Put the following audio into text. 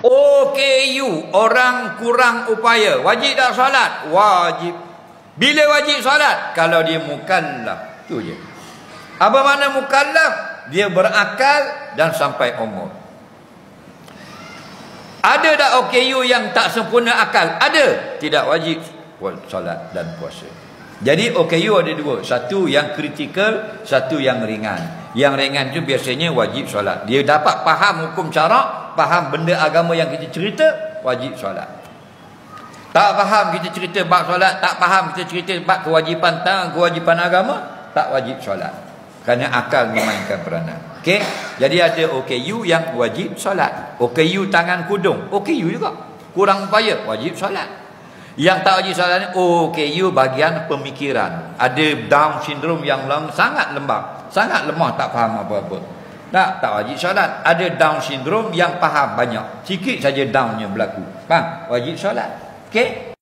OKU, orang kurang upaya. Wajib tak solat? Wajib. Bila wajib solat? Kalau dia mukallaf. Tu je. Apa makna mukallaf? Dia berakal dan sampai umur. Ada tak OKU yang tak sempurna akal? Ada. Tidak wajib solat dan puasa. Jadi OKU ada dua. Satu yang kritikal, satu yang ringan. Yang ringan tu biasanya wajib solat. Dia dapat faham hukum syarak, faham benda agama yang kita cerita, wajib solat. Tak faham kita cerita bab solat, tak faham kita cerita bab kewajipan agama, tak wajib solat. Kerana akal memainkan peranan. Okey? Jadi ada OKU yang wajib solat. OKU tangan kudung, OKU juga. Kurang upaya, wajib solat. Yang tak wajib solat ni OKU bahagian pemikiran. Ada Down syndrome yang sangat lembab, sangat lemah, tak faham apa-apa. Tak wajib solat. Ada Down syndrome yang faham banyak, sikit saja downnya berlaku. Faham? Wajib solat. Okey?